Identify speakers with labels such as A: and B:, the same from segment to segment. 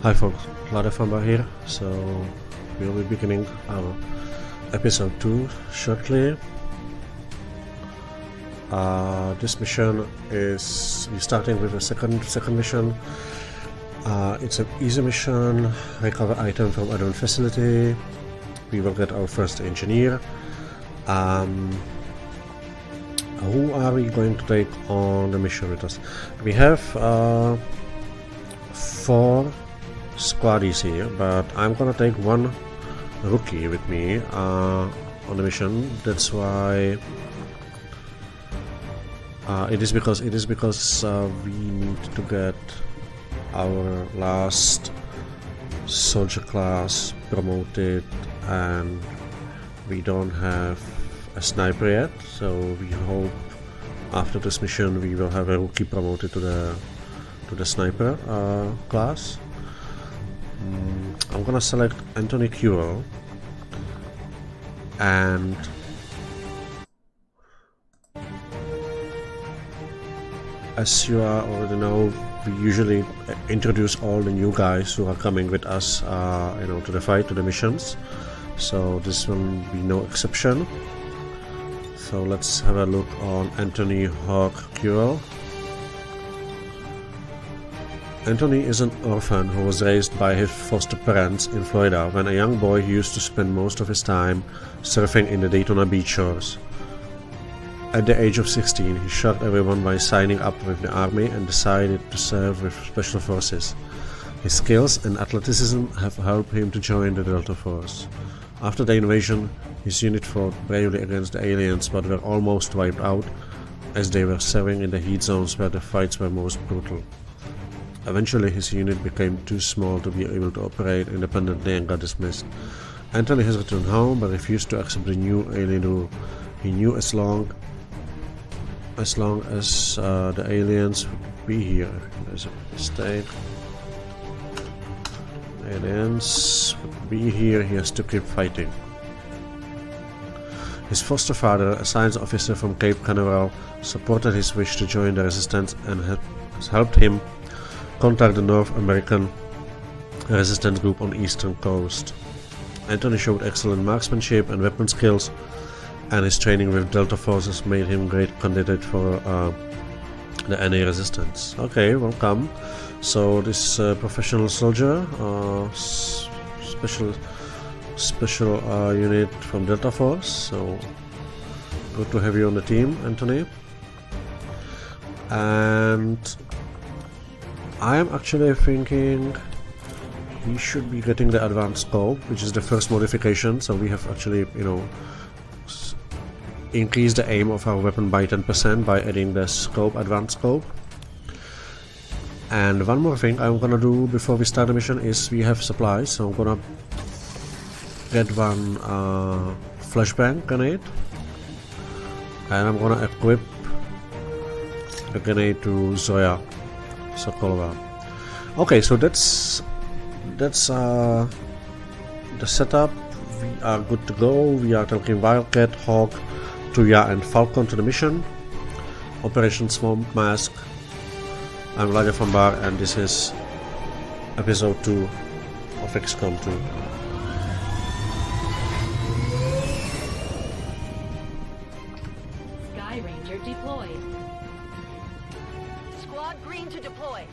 A: Hi folks, Ladefamba here. So we'll be beginning our episode 2 shortly. This mission is we're starting with a second mission. It's an easy mission. Recover item from advanced facility. We will get our first engineer. Who are we going to take on the mission with us? We have 4 squaddies here, but I'm gonna take one rookie with me on the mission. That's why it is because we need to get our last soldier class promoted, and we don't have a sniper yet. So we hope after this mission we will have a rookie promoted to the sniper class. I'm gonna select Anthony Curel, and as you already know, we usually introduce all the new guys who are coming with us, to the fight, to the missions. So this will be no exception. So let's have a look on Anthony Hawk Curel. Anthony is an orphan who was raised by his foster parents in Florida. When a young boy, he used to spend most of his time surfing in the Daytona beach shores. At the age of 16, he shot everyone by signing up with the army and decided to serve with special forces. His skills and athleticism have helped him to join the Delta Force. After the invasion, his unit fought bravely against the aliens but were almost wiped out, as they were serving in the heat zones where the fights were most brutal. Eventually his unit became too small to be able to operate independently and got dismissed. Anthony has returned home but refused to accept the new alien rule. He knew as long as the aliens would be here. There's a mistake. Aliens would be here, he has to keep fighting. His foster father, a science officer from Cape Canaveral, supported his wish to join the resistance and has helped him contact the North American resistance group on the eastern coast. Anthony showed excellent marksmanship and weapon skills, and his training with Delta forces made him a great candidate for the NA resistance. Okay, welcome. So this professional soldier, special unit from Delta Force. So good to have you on the team, Anthony. And I am actually thinking he should be getting the advanced scope, which is the first modification. So we have actually, increased the aim of our weapon by 10% by adding the scope, advanced scope. And one more thing I'm gonna do before we start the mission is we have supplies. So I'm gonna get one flashbang grenade, and I'm gonna equip the grenade to Zoya Sokolova. Okay, so that's the setup. We are good to go. We are taking Wildcat, Hawk, Tuya and Falcon to the mission. Operation Swamp Mask. I'm Ladefamba, and this is episode 2 of XCOM2.
B: Sky Ranger deployed.
C: Squad green to deploy.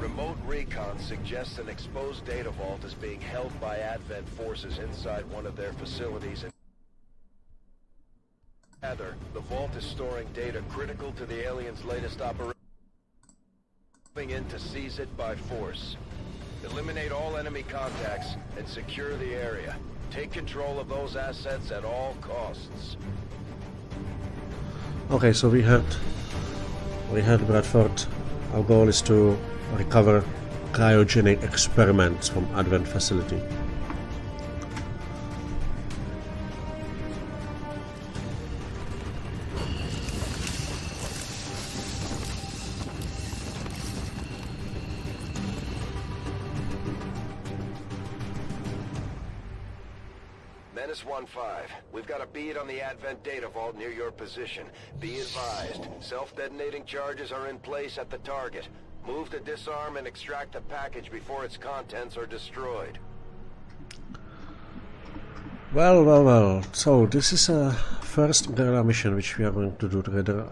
D: Remote recon suggests an exposed data vault is being held by Advent forces inside one of their facilities. Rather, the vault is storing data critical to the aliens' latest operation. Moving in to seize it by force. Eliminate all enemy contacts and secure the area. Take control of those assets at all costs.
A: Okay, so we had Bradford. Our goal is to recover cryogenic experiments from Advent facility.
D: Menace 1-5. We've got a bead on the Advent data vault near your position. Be advised, self-detonating charges are in place at the target. Move to disarm and extract the package before its contents are destroyed.
A: Well. So this is a first Guerilla mission which we are going to do together.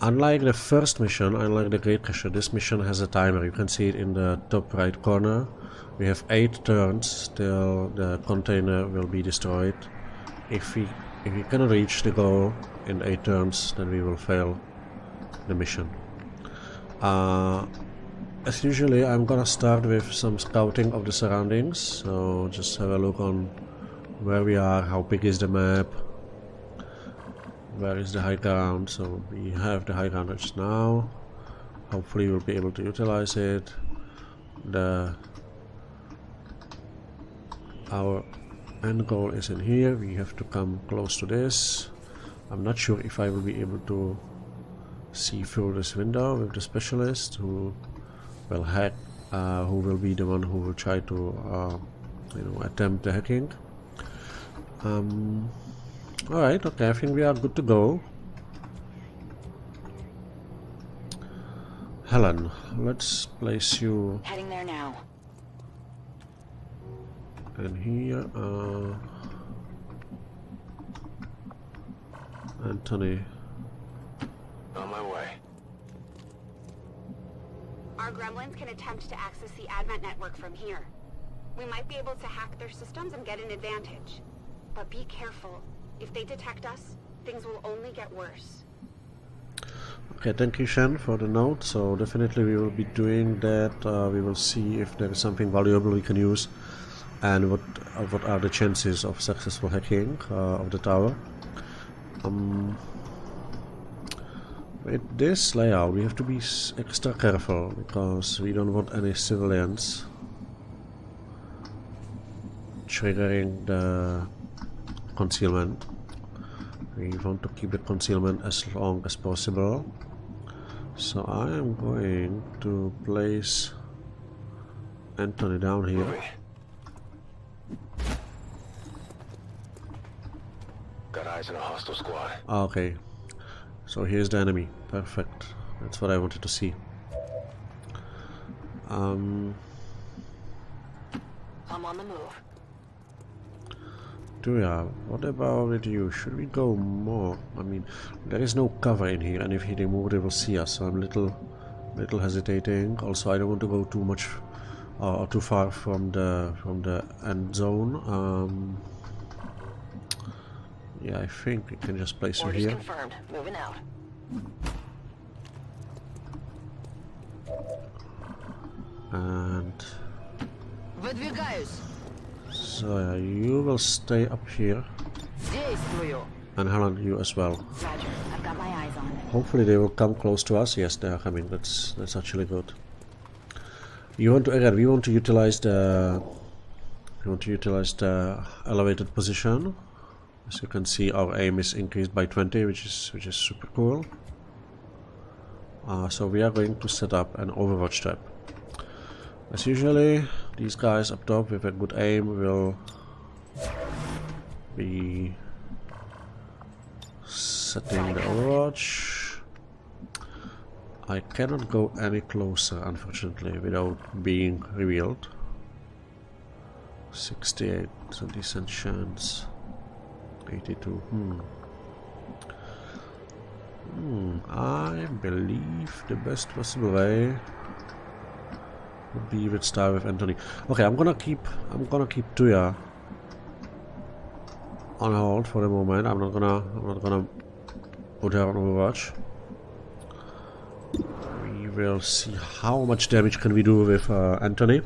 A: Unlike the first mission, unlike the Gatecrasher, this mission has a timer. You can see it in the top right corner. We have 8 turns till the container will be destroyed. If we cannot reach the goal in 8 turns, then we will fail the mission. As usually, I'm gonna start with some scouting of the surroundings, so just have a look on where we are, how big is the map, where is the high ground. So we have the high ground just now. Hopefully we'll be able to utilize it. Our end goal is in here. We have to come close to this. I'm not sure if I will be able to see through this window with the specialist who will hack, who will be the one who will try to attempt the hacking. Alright, okay, I think we are good to go. Helen, let's place you
B: Heading there now.
A: in here. Anthony.
D: On my way.
C: Our gremlins can attempt to access the Advent network from here. We might be able to hack their systems and get an advantage. But be careful. If they detect us, things will only get worse.
A: Okay, thank you, Shen, for the note. So definitely we will be doing that. We will see if there is something valuable we can use, and what are the chances of successful hacking of the tower. With this layout, we have to be extra careful because we don't want any civilians triggering the concealment. We want to keep the concealment as long as possible. So I am going to place Anthony down here.
D: Moving. Got eyes on a hostile squad.
A: Okay, so here's the enemy. Perfect. That's what I wanted to see.
B: I'm on the move.
A: Duya, what about with you? Should we go more? I mean, there is no cover in here, and if they move, they will see us. So I'm little hesitating. Also, I don't want to go too much or too far from the end zone. Yeah, I think we can just place you
B: Orders
A: here.
B: confirmed. Moving out.
A: And
B: Выдвигаюсь.
A: so yeah, you will stay up here,
B: Действую.
A: and Helen, you as well.
B: Roger. I've got my eyes on.
A: Hopefully they will come close to us. Yes, they are coming. That's actually good. We want to utilize the elevated position. As you can see, our aim is increased by 20, which is super cool. So we are going to set up an overwatch trap. As usually, these guys up top with a good aim will be setting the overwatch. I cannot go any closer, unfortunately, without being revealed. 68, it's a decent chance. 82. I believe the best possible way would be with start with Anthony. Okay, I'm gonna keep Tuya on hold for the moment. I'm not gonna put her on Overwatch. We will see how much damage can we do with Anthony.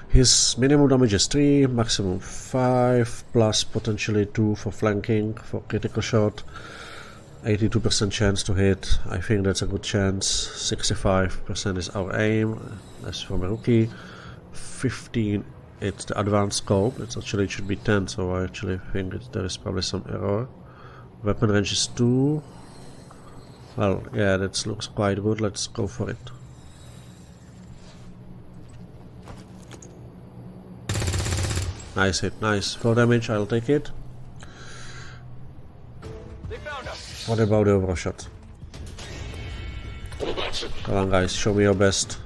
A: His minimum damage is 3, maximum 5, plus potentially 2 for flanking, for critical shot. 82% chance to hit. I think that's a good chance. 65% is our aim, as from a rookie. 15, it's the advanced scope. It should be 10, so I actually think there is probably some error. Weapon range is 2. Well, yeah, that looks quite good. Let's go for it. Nice hit, nice. 4 damage, I'll take it. What about the overshot? Come on guys, show me your best.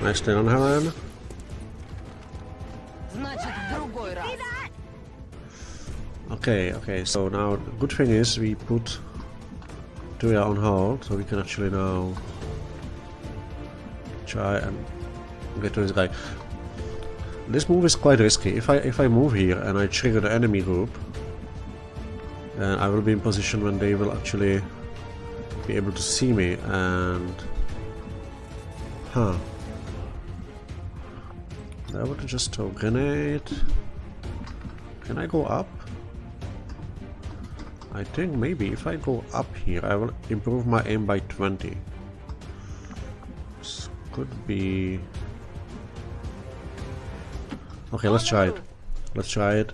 A: Nicely on Helen. Okay, so now the good thing is we put Guerilla on hold, so we can actually now try and get to this guy. This move is quite risky. If I move here and I trigger the enemy group, then I will be in position when they will actually be able to see me and... I want to just throw grenade. Can I go up? I think maybe if I go up here I will improve my aim by 20. This could be... Okay, let's try it. Let's try it.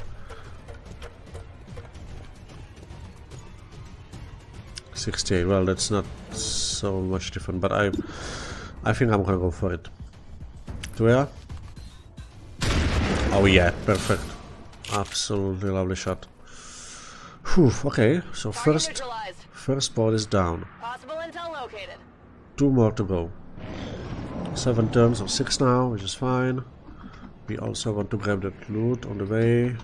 A: 68, well that's not so much different, but I think I'm gonna go for it. Where? Oh yeah, perfect. Absolutely lovely shot. Whew, okay, so first board is down.
B: Possible intel located.
A: 2 more to go. 7 turns of 6 now, which is fine. We also want to grab that loot on the way.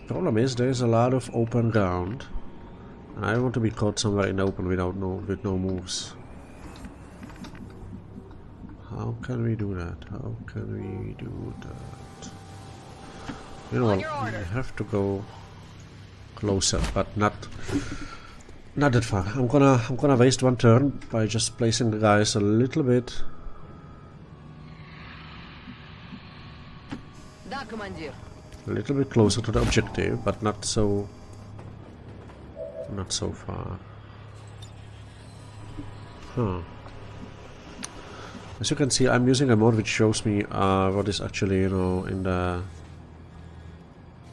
A: Problem is, there is a lot of open ground. And I want to be caught somewhere in the open with no moves. How can we do that? How can we do that? You know what? We have to go closer, but not that far. I'm gonna waste 1 turn by just placing the guys a little bit. A little bit closer to the objective, but not so far. As you can see, I'm using a mod which shows me what is actually, you know, in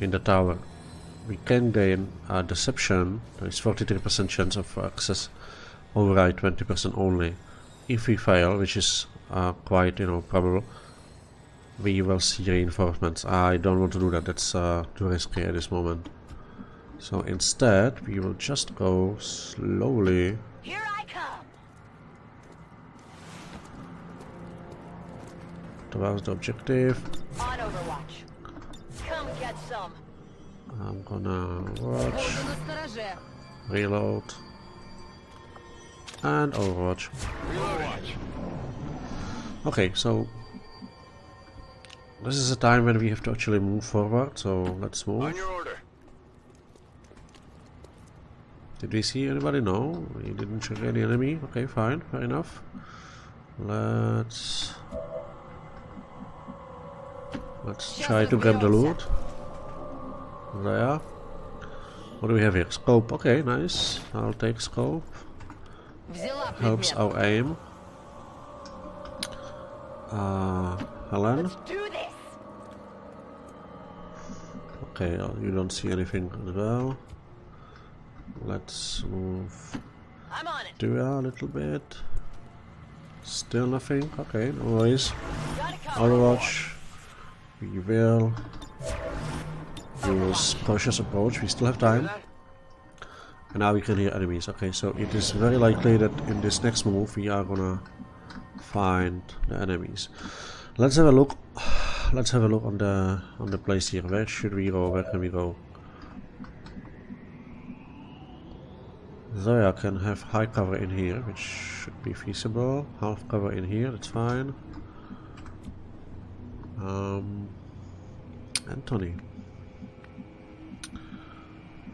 A: the tower. We can gain deception. There is 43% chance of access override, 20% only. If we fail, which is quite, you know, probable, we will see reinforcements. I don't want to do that. That's too risky at this moment. So instead, we will just go slowly.
B: Here I come.
A: Towards the objective.
B: On Overwatch. Come get some.
A: I'm gonna watch, reload, and Overwatch. Okay, so this is a time when we have to actually move forward, so let's move.
D: On your order.
A: Did we see anybody? No, we didn't check any enemy. Okay, fine, fair enough. Let's try to grab the loot. There. What do we have here? Scope. Okay, nice. I'll take scope. Helps our aim. Helen. Okay, you don't see anything as well. Let's move Guerilla a little bit. Still nothing. Okay, no worries. Overwatch. We will use cautious approach. We still have time. And now we can hear enemies. Okay, so it is very likely that in this next move we are gonna find the enemies. Let's have a look. Let's have a look on the place here. Where should we go? Where can we go? Zoya can have high cover in here, which should be feasible. Half cover in here, that's fine. Anthony.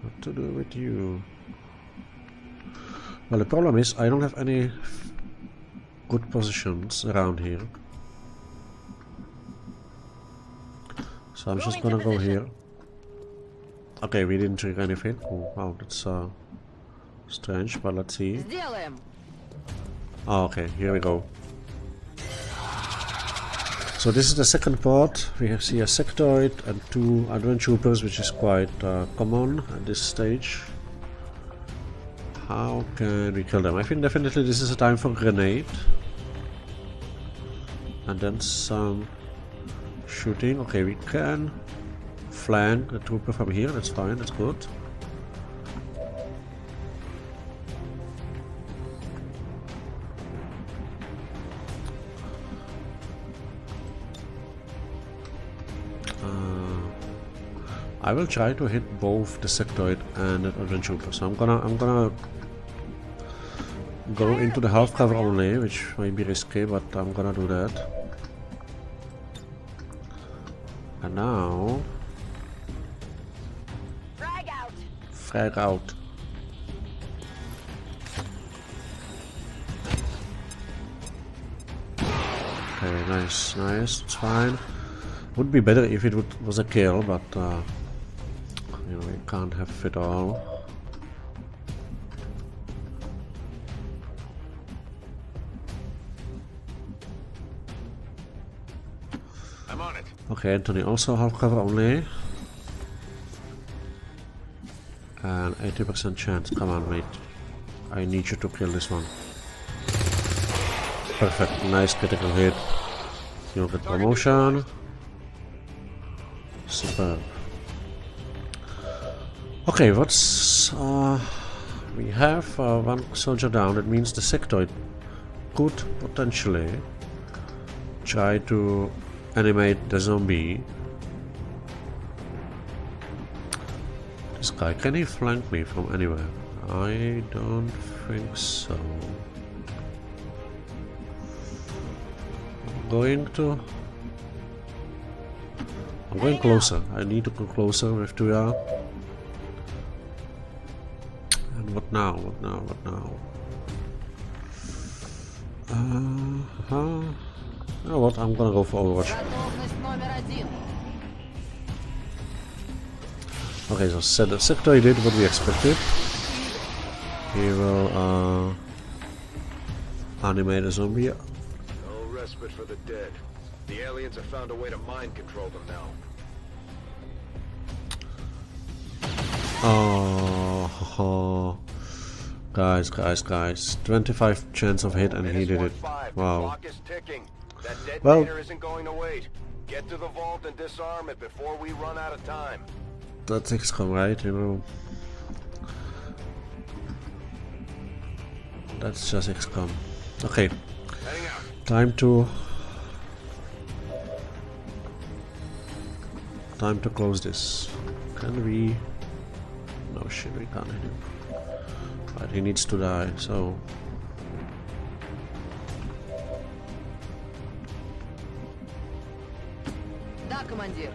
A: What to do with you? Well, the problem is I don't have any good positions around here. So I'm just gonna go here. Okay, we didn't trigger anything. Oh, wow, that's strange, but let's see. Oh, okay, here we go. So this is the second part. We see a sectoid and 2 advent troopers, which is quite common at this stage. How can we kill them? I think definitely this is a time for grenade. And then some shooting. Okay, we can flank the trooper from here. That's fine, that's good. I will try to hit both the sectoid and the adventure trooper. So I'm gonna go into the half cover only, which might be risky, but I'm gonna do that. And now
B: Frag out.
A: frag out. Okay, nice, nice, it's fine. Would be better if it was a kill, but you know, we can't have it all.
D: I'm on it.
A: Okay, Anthony also half cover only. And 80% chance. Come on, mate. I need you to kill this one. Perfect. Nice critical hit. You'll get promotion. Superb. Okay, what's... we have one soldier down. That means the sectoid could potentially try to animate the zombie. This guy, can he flank me from anywhere? I don't think so. I'm going closer. I need to go closer with 2R. And what now? What now? What now? You know what? I'm gonna go for Overwatch. Okay, so the sector did what we expected. He will animate a zombie.
D: No respite for the dead. The aliens have found a way to mind control them now.
A: Oh, guys. 25 chance of hit and he did it. Wow.
D: Clock is ticking. That
A: Well,
D: detonator isn't going to wait. Get to the vault and disarm it before we run out of time.
A: that's XCOM, right? You know. That's just XCOM. Okay.
D: Heading out.
A: Time to close this. Can we? No shit, we can't hit him. But he needs to die, so.
B: Да, командир.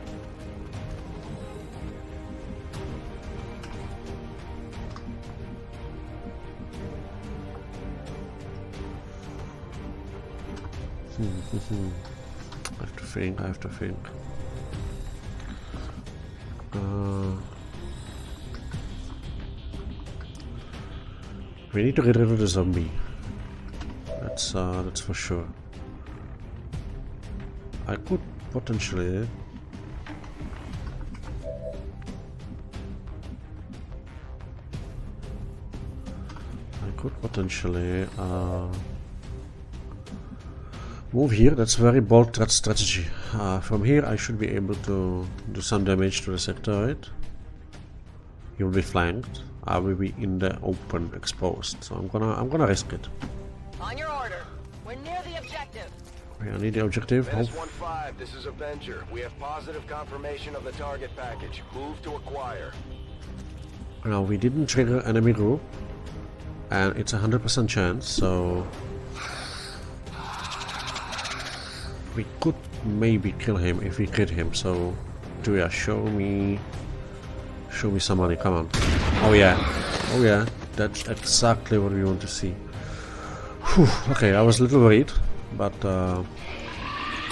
A: I have to think. We need to get rid of the zombie. That's for sure. I could potentially. Move here. That's very bold strategy. From here, I should be able to do some damage to the sectoid. He will be flanked. I will be in the open, exposed. So I'm gonna risk it.
B: On your order. We're near the objective.
A: Okay, I need the objective.
D: Menace 1-5, this is Avenger. We have positive confirmation of the target package. Move to acquire.
A: Now we didn't trigger enemy group, and it's 100% chance. So we could maybe kill him if we crit him. So, Julia, show me somebody. Come on. Oh yeah. That's exactly what we want to see. Whew. Okay, I was a little worried, but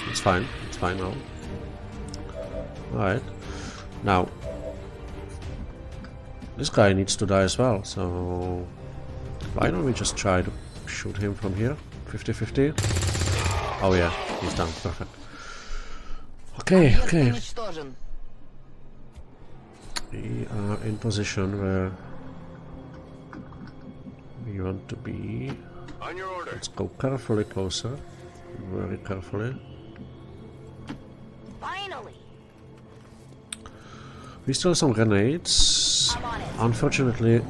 A: it's fine. It's fine now. All right. Now, this guy needs to die as well. So, why don't we just try to shoot him from here? 50-50. Oh yeah, he's down. Perfect. Okay. We are in position where we want to be.
D: On your order.
A: Let's go carefully closer. Very carefully.
B: Finally.
A: We still have some grenades.
B: I'm on it.
A: Unfortunately,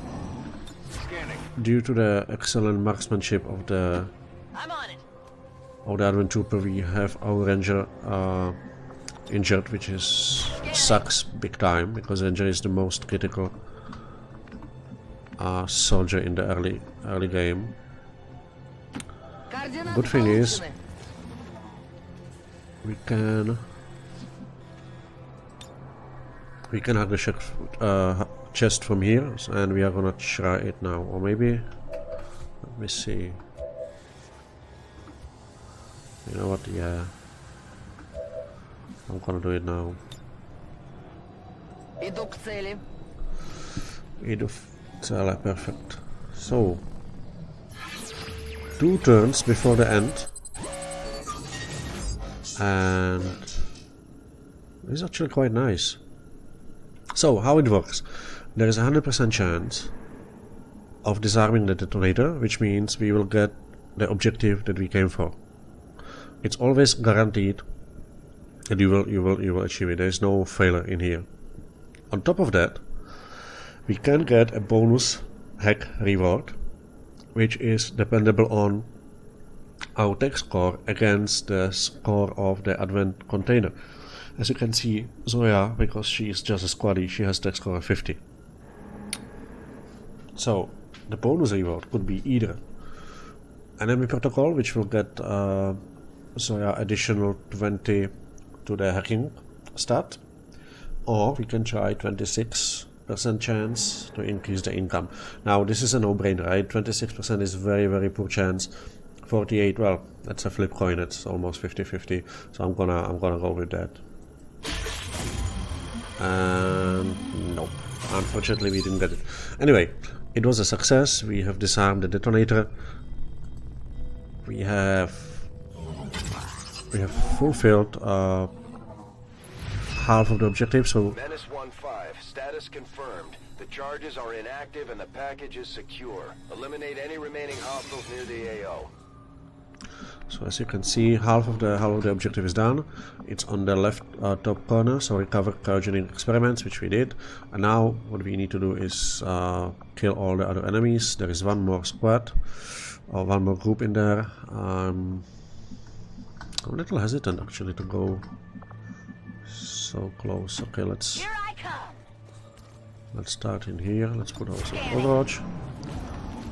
D: Scanning.
A: due to the excellent marksmanship of the
B: I'm on it.
A: Advent Trooper, we have our Ranger injured, which is sucks big time, because Ranger is the most critical soldier in the early game. Good thing is we can hack the chest from here, and we are gonna try it now. Or maybe, let me see. You know what? Yeah, I'm gonna do it now.
B: Иду к цели.
A: Perfect. So, 2 turns before the end, and it's actually quite nice. So, how it works: there is a 100% chance of disarming the detonator, which means we will get the objective that we came for. It's always guaranteed that you will achieve it. There is no failure in here. On top of that, we can get a bonus hack reward, which is dependable on our tech score against the score of the advent container. As you can see, Zoya, because she is just a squaddy, she has tech score of 50. So the bonus reward could be either enemy protocol, which will get Zoya additional 20 to the hacking stat, or we can try 26% chance to increase the income. Now this is a no-brainer, right? 26% is very poor chance. 48, well, that's a flip coin. It's almost 50-50. So I'm gonna go with that. And nope, unfortunately we didn't get it. Anyway, it was a success. We have disarmed the detonator. We have fulfilled half of the objective. So
D: Menace 1-5, status confirmed. The charges are inactive and the package is secure. Eliminate any remaining hostiles near the AO.
A: So as you can see, half of the objective is done. It's on the left top corner. So recover cryogenic experiments, which we did. And now what we need to do is kill all the other enemies. There is one more squad, or one more group in there. I'm a little hesitant actually to go so close. Okay, let's start in here. Let's put also Overwatch.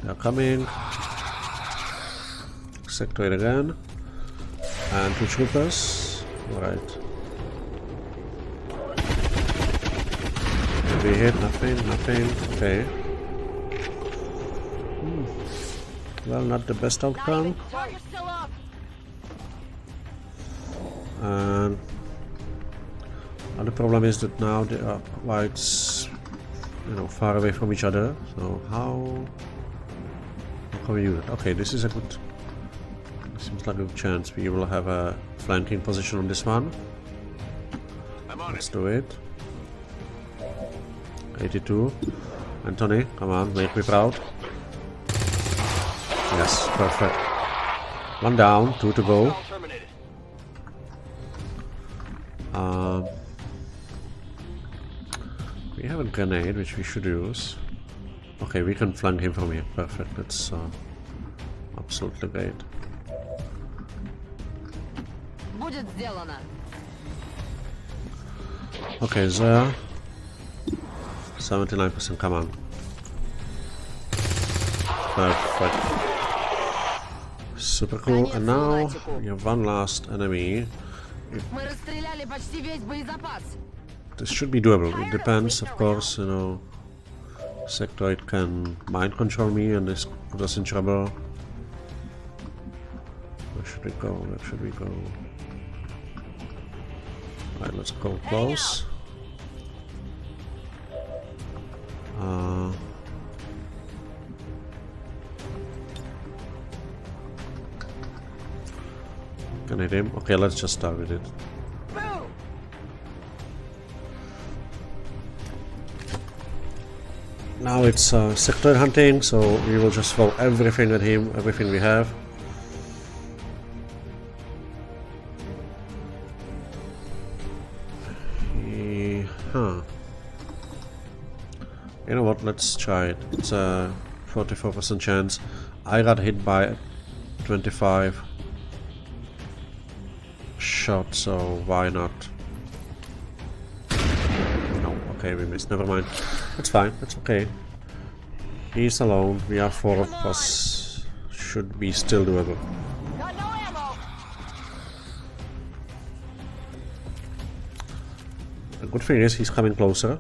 A: They are coming. Sector it again. And 2 troopers. Alright. Did we hit? Nothing. Okay. Well, not the best outcome. And the problem is that now they are quite, far away from each other. So how can we use it? Okay, this is a good. Seems like a good chance. We will have a flanking position on this one. Let's do it. 82. Anthony, come on, make me proud. Yes, perfect. 1 down, 2 to go. We have a grenade which we should use. Okay, we can flank him from here. Perfect. That's absolutely great. Okay, there. 79%, come on. Perfect. Super cool. And now we have one last enemy. This should be doable. It depends, of course, Sectoid can mind control me and this put us in trouble. Where should we go? Alright, let's go close. Can I hit him? Okay, let's just start with it. Now it's sector hunting, so we will just throw everything at him, everything we have. You know what, let's try it. It's a 44% chance. I got hit by 25 shot, so why not? No, okay, we missed. Never mind. That's fine, that's okay. He's alone. We are 4 of us. Should be still doable.
B: Got no ammo.
A: The good thing is he's coming closer.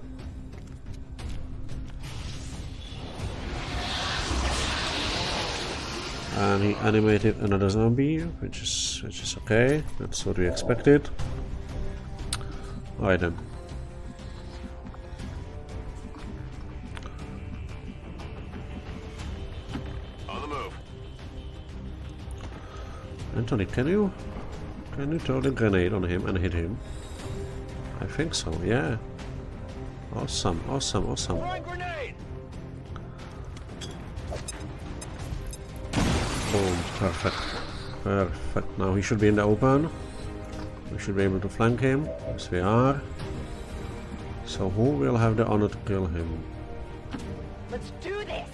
A: And he animated another zombie, which is okay. That's what we expected. Alright then.
D: On the move.
A: Anthony, can you throw the grenade on him and hit him? I think so, yeah. Awesome, awesome, awesome.
D: Throwing grenade.
A: Boom, perfect. Perfect. Now he should be in the open. We should be able to flank him. Yes, we are. So who will have the honor to kill him?
B: Let's do this.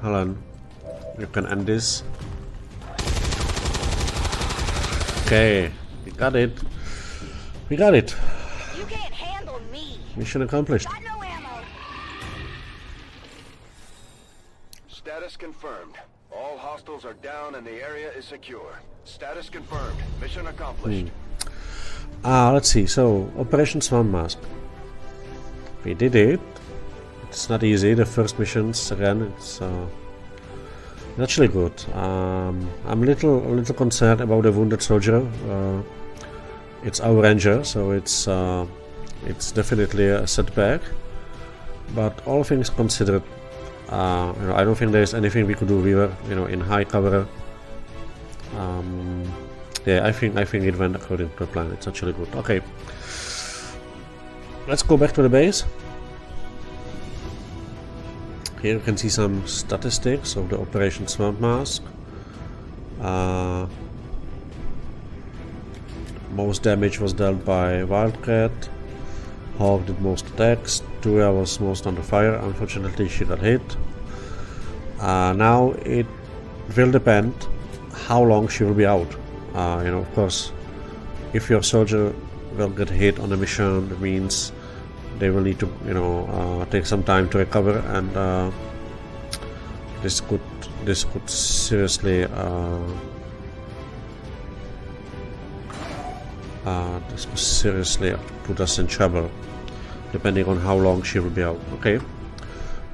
A: Helen, you can end this. Okay, we got it. We got it.
B: You can't handle me.
A: Mission accomplished.
B: Got no ammo.
D: Status confirmed. All hostiles are down and the area is secure. Status confirmed. Mission accomplished.
A: Let's see. So, Operation Swamp Mask. We did it. It's not easy. The first missions again. It's actually good. I'm a little concerned about the wounded soldier. It's our ranger, so it's definitely a setback. But all things considered, I don't think there's anything we could do. We were, in high cover. Yeah, I think it went according to plan. It's actually good. Okay, let's go back to the base. Here you can see some statistics of the Operation Swamp Mask. Most damage was dealt by Wildcat. Hawk did most attacks. Tuya was most under fire. Unfortunately, she got hit. Now it will depend how long she will be out. Of course, if your soldier will get hit on a mission, that means they will need to, take some time to recover, and this could seriously put us in trouble, depending on how long she will be out. Okay,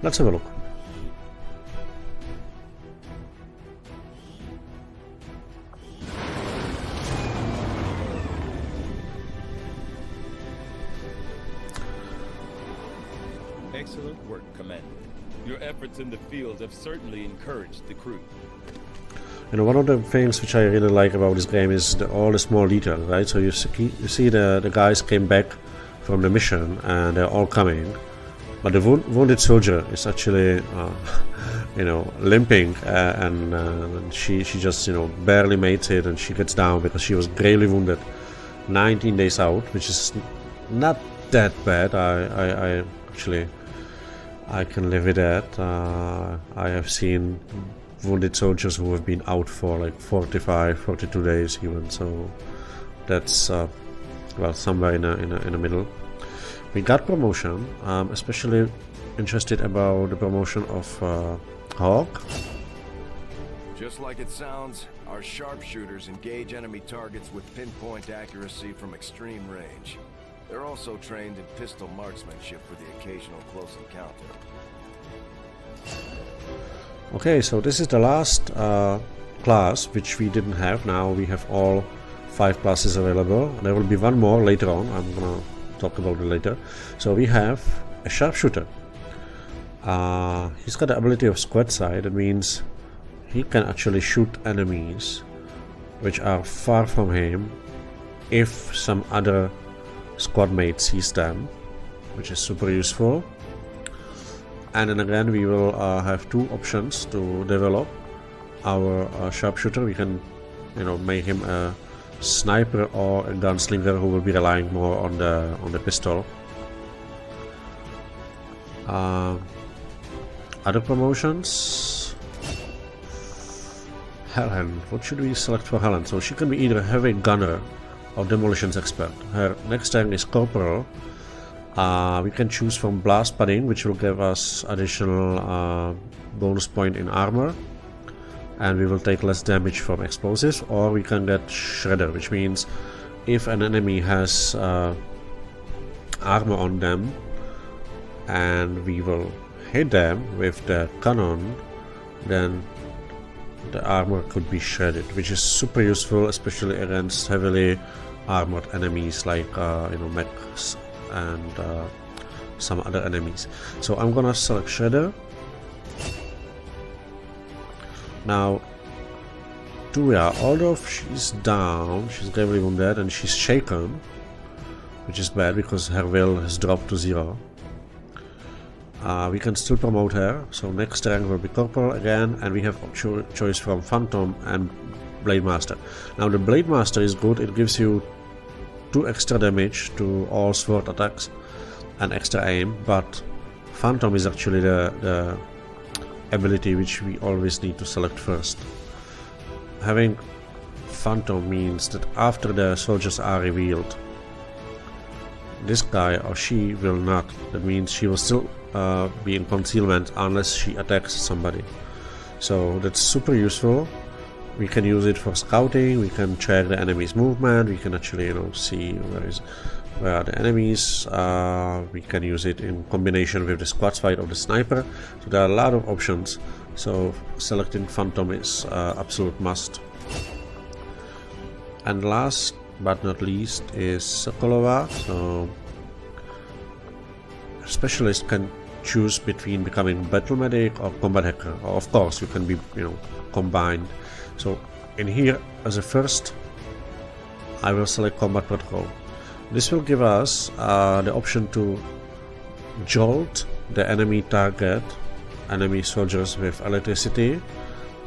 A: let's have a look.
E: Excellent work, Commander. Your efforts in the field have certainly encouraged the crew.
A: One of the things which I really like about this game is all the small details, right? So you see the guys came back from the mission and they're all coming, but the wounded soldier is actually, limping, and she just barely made it, and she gets down because she was gravely wounded. 19 days out, which is not that bad. I can live with that. I have seen wounded soldiers who have been out for like 45, 42 days even, so that's somewhere in the middle. We got promotion. Especially interested about the promotion of Hawk.
D: Just like it sounds, our sharpshooters engage enemy targets with pinpoint accuracy from extreme range. They're also trained in pistol marksmanship for the occasional close encounter.
A: Okay, so this is the last class which we didn't have. Now we have all 5 classes available. There will be one more later on. I'm gonna talk about it later. So we have a sharpshooter. He's got the ability of squad sight. That means he can actually shoot enemies which are far from him if some other squad mate sees them, which is super useful. And then again, we will have two options to develop our sharpshooter. We can, you know, make him a sniper or a gunslinger who will be relying more on the pistol. Other promotions. Helen. What should we select for Helen? So she can be either heavy gunner or demolitions expert. Her next rank is corporal. We can choose from blast padding, which will give us additional bonus point in armor, and we will take less damage from explosives, or we can get shredder, which means if an enemy has armor on them and we will hit them with the cannon, then the armor could be shredded, which is super useful, especially against heavily armored enemies like you know, mechs and some other enemies. So I'm gonna select shredder. Now Tuya, although she's down, she's gravely wounded and she's shaken, which is bad because her will has dropped to 0. We can still promote her, so next rank will be corporal again, and we have choice from Phantom and Blade Master. Now the Blade Master is good, it gives you 2 extra damage to all sword attacks and extra aim, but Phantom is actually the ability which we always need to select first. Having Phantom means that after the soldiers are revealed, this guy or she will not. That means she will still be in concealment unless she attacks somebody. So that's super useful. We can use it for scouting, we can check the enemy's movement, we can actually, you know, see where are the enemies. We can use it in combination with the squad fight of the sniper. So there are a lot of options. So selecting Phantom is absolute must. And last but not least is Sokolova. So a specialist can choose between becoming battle medic or combat hacker. Or of course, you can be, you know, combined. So in here, as a first, I will select combat protocol. This will give us the option to jolt the enemy target, enemy soldiers with electricity,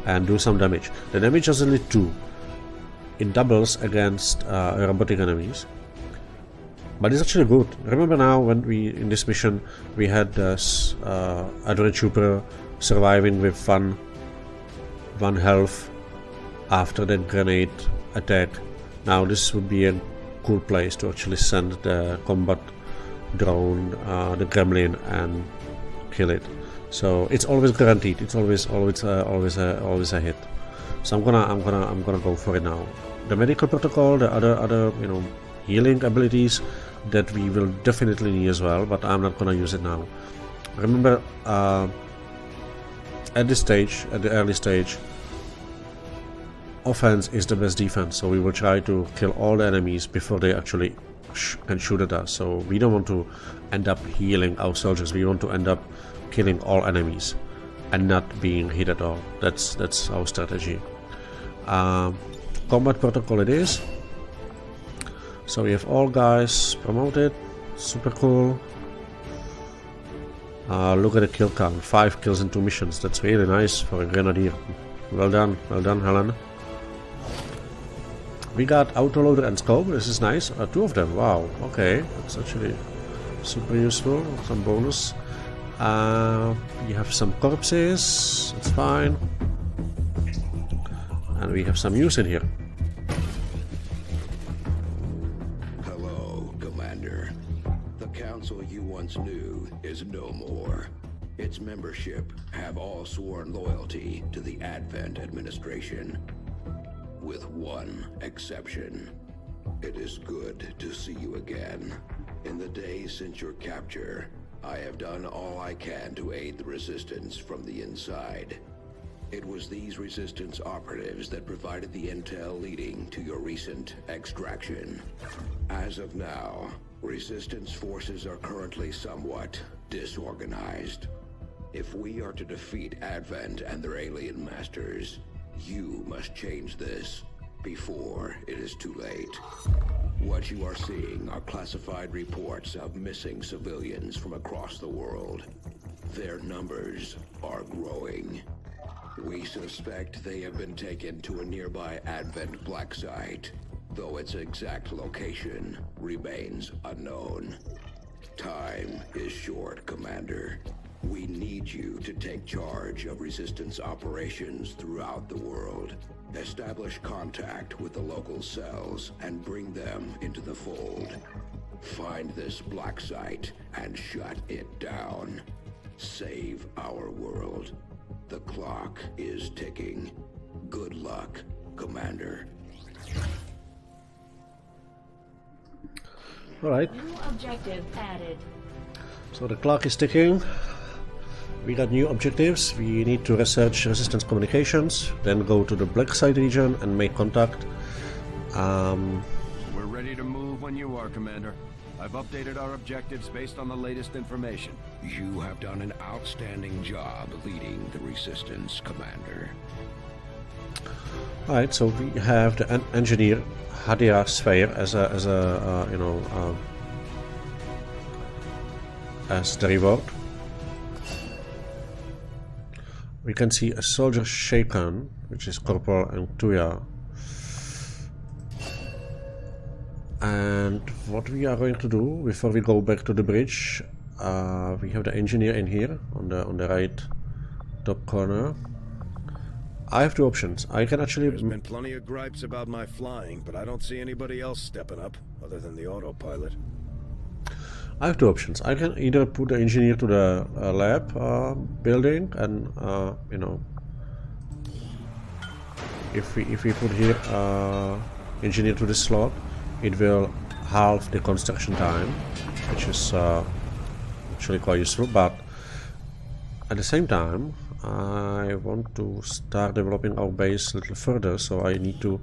A: and do some damage. The damage is only 2. It doubles against robotic enemies, but it's actually good. Remember now when we in this mission we had this Adrenaline Trooper surviving with one health after the grenade attack. Now this would be a cool place to actually send the combat drone, the gremlin, and kill it. So it's always guaranteed. It's always a hit. So I'm gonna go for it now. The medical protocol, the other you know, healing abilities that we will definitely need as well, but I'm not gonna use it now. Remember, at this stage, at the early stage, offense is the best defense, so we will try to kill all the enemies before they actually can shoot at us. So we don't want to end up healing our soldiers, we want to end up killing all enemies and not being hit at all. That's our strategy. Combat protocol it is. So we have all guys promoted, super cool. Look at the kill count, 5 kills in 2 missions, that's really nice for a grenadier. Well done, Helen. We got autoloader and scope, this is nice. 2 of them, wow, okay, that's actually super useful, some bonus. We have some corpses, it's fine. And we have some use in here.
F: Hello, Commander. The council you once knew is no more. Its membership have all sworn loyalty to the Advent administration. With one exception. It is good to see you again. In the days since your capture, I have done all I can to aid the resistance from the inside. It was these resistance operatives that provided the intel leading to your recent extraction. As of now, resistance forces are currently somewhat disorganized. If we are to defeat Advent and their alien masters, you must change this before it is too late. What you are seeing are classified reports of missing civilians from across the world. Their numbers are growing. We suspect they have been taken to a nearby Advent black site, though its exact location remains unknown. Time is short, Commander. We need you to take charge of Resistance operations throughout the world. Establish contact with the local cells and bring them into the fold. Find this black site and shut it down. Save our world. The clock is ticking. Good luck, Commander.
A: Alright,
G: New objective added.
A: so the clock is ticking. We got new objectives. We need to research Resistance communications, then go to the black site region and make contact.
D: We're ready to move when you are, Commander. I've updated our objectives based on the latest information.
F: You have done an outstanding job leading the Resistance, Commander.
A: Alright, so we have the engineer Hadia Sphere as as the reward. We can see a soldier Shaken, which is Corporal and Tuya. And what we are going to do before we go back to the bridge, we have the engineer in here on the right top corner. I have two options. I can actually...
D: There's been plenty of gripes about my flying, but I don't see anybody else stepping up, other than the autopilot.
A: I have two options. I can either put the engineer to the lab building, and if we put here engineer to this slot, it will halve the construction time, which is actually quite useful. But at the same time, I want to start developing our base a little further, so I need to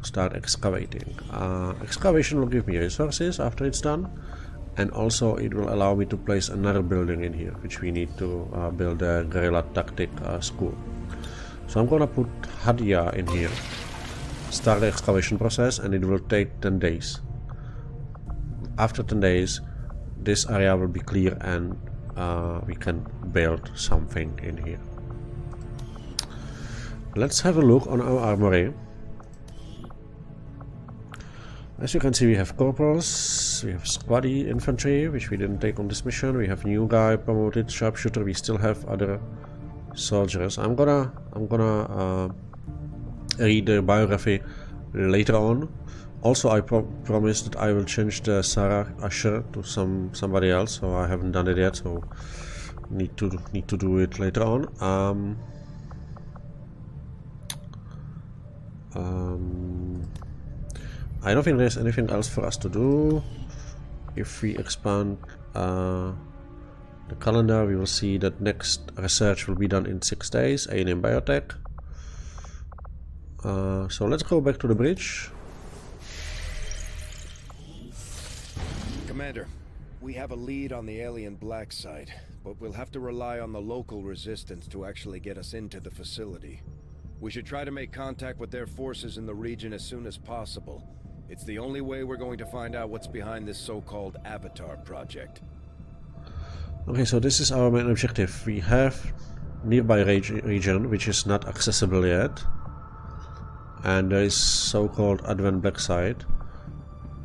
A: start excavating. Excavation will give me resources after it's done. And also it will allow me to place another building in here, which we need to build a Guerilla tactic school. So I'm gonna put Hadia in here, start the excavation process, and it will take 10 days. After 10 days, this area will be clear and we can build something in here. Let's have a look on our armory. As you can see, we have corporals, we have squaddy infantry, which we didn't take on this mission. We have new guy promoted sharpshooter. We still have other soldiers. I'm gonna read the biography later on. Also, I promised that I will change the Sarah Usher to somebody else, so I haven't done it yet. So need to do it later on. I don't think there's anything else for us to do. If we expand the calendar, we will see that next research will be done in 6 days, alien biotech. So let's go back to the bridge.
D: Commander, we have a lead on the alien black site, but we'll have to rely on the local resistance to actually get us into the facility. We should try to make contact with their forces in the region as soon as possible. It's the only way we're going to find out what's behind this so-called Avatar project.
A: Okay, so this is our main objective. We have nearby region which is not accessible yet, and there is so-called Advent Black Site.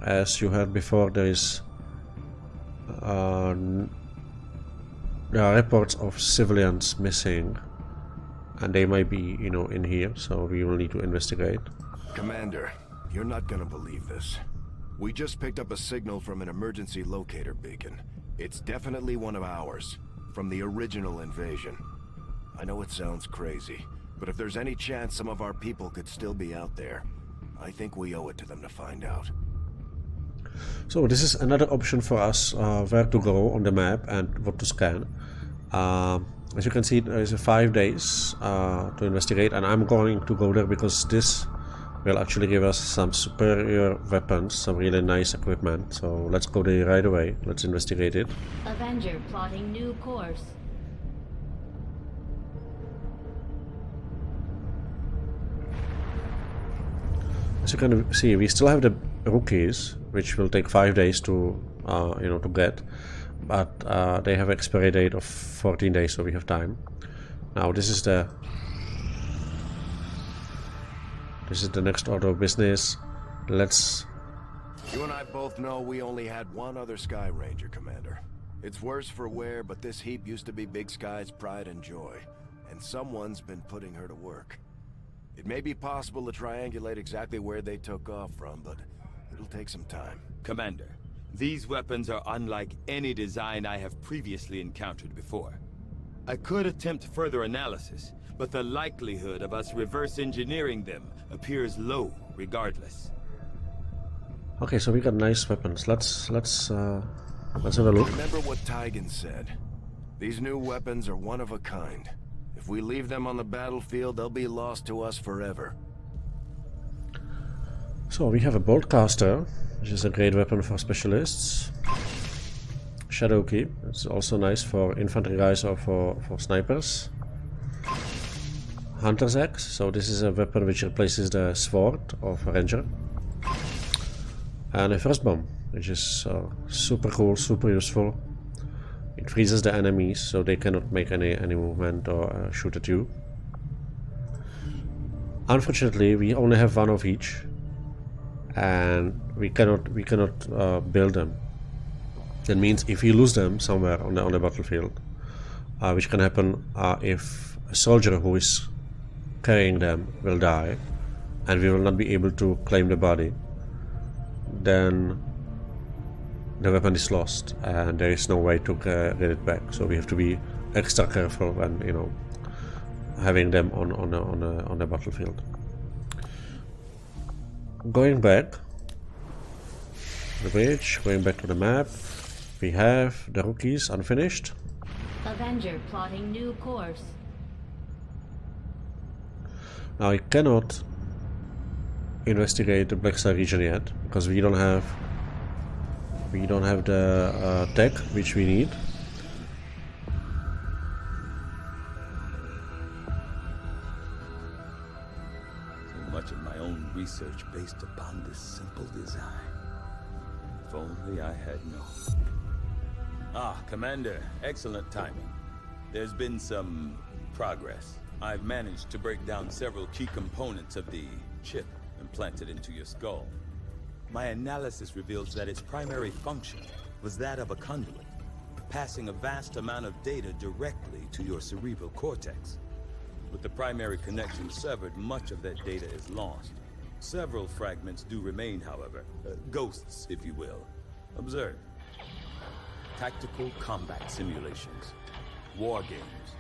A: As you heard before, there are reports of civilians missing, and they might be, in here. So we will need to investigate.
D: Commander, you're not gonna believe this. We just picked up a signal from an emergency locator beacon. It's definitely one of ours, from the original invasion. I know it sounds crazy, but if there's any chance some of our people could still be out there, I think we owe it to them to find out.
A: So this is another option for us, where to go on the map and what to scan. As you can see, there is 5 days to investigate, and I'm going to go there because this will actually give us some superior weapons, some really nice equipment. So let's go there right away. Let's investigate it.
G: Avenger plotting new course.
A: As you can see, we still have the rookies, which will take 5 days to to get, but they have expiry date of 14 days, so we have time. Now this is the next order of business. Let's.
D: You and I both know we only had one other Sky Ranger, Commander. It's worse for wear, but this heap used to be Big Sky's pride and joy, and someone's been putting her to work. It may be possible to triangulate exactly where they took off from, but it'll take some time.
E: Commander, these weapons are unlike any design I have previously encountered before. I could attempt further analysis, but the likelihood of us reverse engineering them appears low regardless.
A: Okay, so we got nice weapons. Let's have a look.
D: Remember what Tygan said. These new weapons are one of a kind. If we leave them on the battlefield, they'll be lost to us forever.
A: So we have a Boltcaster, which is a great weapon for specialists. Shadow Key, it's also nice for infantry guys or for snipers. Hunter's Axe, so this is a weapon which replaces the sword of a ranger. And a First Bomb, which is super cool, super useful. It freezes the enemies so they cannot make any movement or shoot at you. Unfortunately, we only have one of each, and we cannot build them. That means if we lose them somewhere on the battlefield, which can happen if a soldier who is carrying them will die, and we will not be able to claim the body, then the weapon is lost and there is no way to get it back. So we have to be extra careful when having them on the battlefield. Going back the bridge, going back to the map, we have the rookies unfinished.
G: Avenger plotting new course.
A: Now I cannot investigate the Black Star region yet because we don't have the tech which we need.
E: So much of my own research based upon this simple design. If only I had known. Ah, Commander, excellent timing. There's been some progress. I've managed to break down several key components of the chip implanted into your skull. My analysis reveals that its primary function was that of a conduit, passing a vast amount of data directly to your cerebral cortex. With the primary connection severed, much of that data is lost. Several fragments do remain, however, ghosts, if you will. Observe. Tactical combat simulations, war games.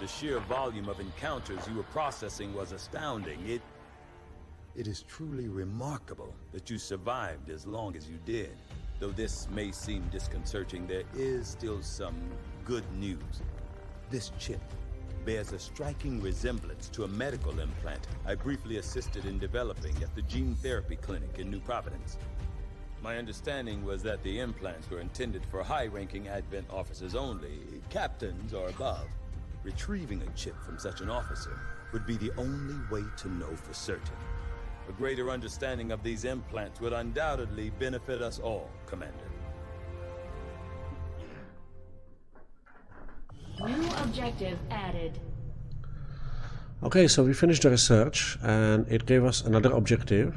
E: The sheer volume of encounters you were processing was astounding. It is truly remarkable that you survived as long as you did. Though this may seem disconcerting, there is still some good news. This chip bears a striking resemblance to a medical implant I briefly assisted in developing at the gene therapy clinic in New Providence. My understanding was that the implants were intended for high-ranking Advent officers only, captains or above. Retrieving a chip from such an officer would be the only way to know for certain. A greater understanding of these implants would undoubtedly benefit us all, Commander.
G: New objective added.
A: Okay, so we finished the research and it gave us another objective.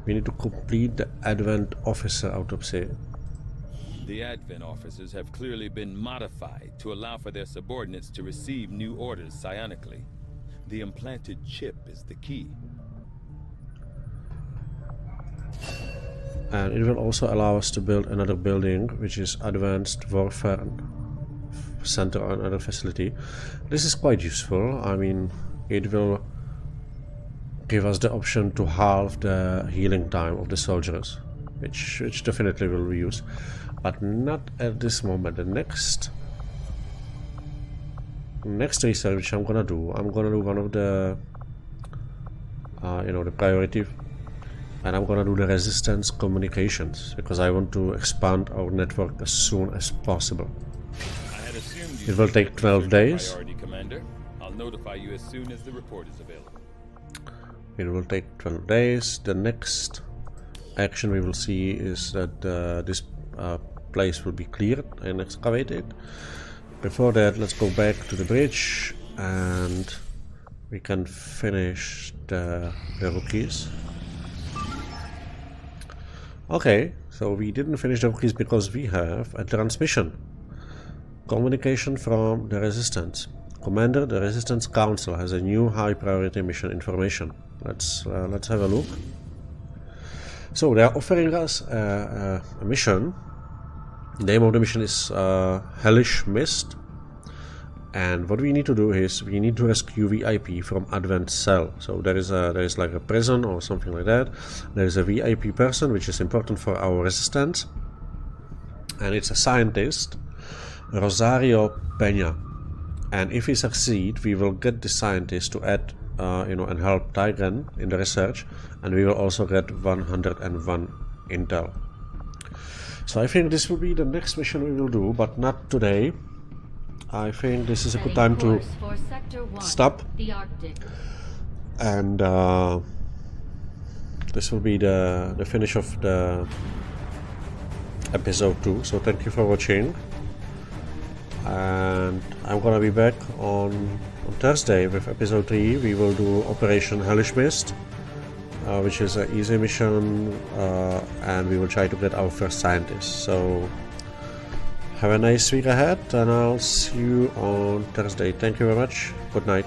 A: We need to complete the Advent officer autopsy.
E: The Advent officers have clearly been modified to allow for their subordinates to receive new orders psionically. The implanted chip is the key.
A: And it will also allow us to build another building, which is Advanced Warfare Center or another facility. This is quite useful. I mean, it will give us the option to halve the healing time of the soldiers, which definitely will be used, but not at this moment. The next research I'm gonna do one of the the priority, and I'm gonna do the resistance communications because I want to expand our network as soon as possible. It will take 12 days.
E: Priority, Commander. I'll notify you as soon as the report is available.
A: It will take 12 days. The next action we will see is that this place will be cleared and excavated. Before that, let's go back to the bridge and we can finish the rookies. Okay, so we didn't finish the rookies because we have a transmission. Communication from the Resistance. Commander, the Resistance Council has a new high priority mission information. Let's have a look. So they are offering us a mission. The name of the mission is Hellish Mist. And what we need to do is we need to rescue VIP from Advent Cell. So there is like a prison or something like that. There is a VIP person which is important for our resistance, and it's a scientist, Rosario Peña. And if we succeed, we will get the scientist to add, and help Tigran in the research, and we will also get 101 intel. So I think this will be the next mission we will do, but not today. I think this is a good time to stop, and this will be the finish of the episode 2. So thank you for watching, and I'm gonna be back on Thursday with episode 3. We will do Operation Hellish Mist, which is an easy mission, and we will try to get our first scientist. So have a nice week ahead, and I'll see you on Thursday. Thank you very much. Good night.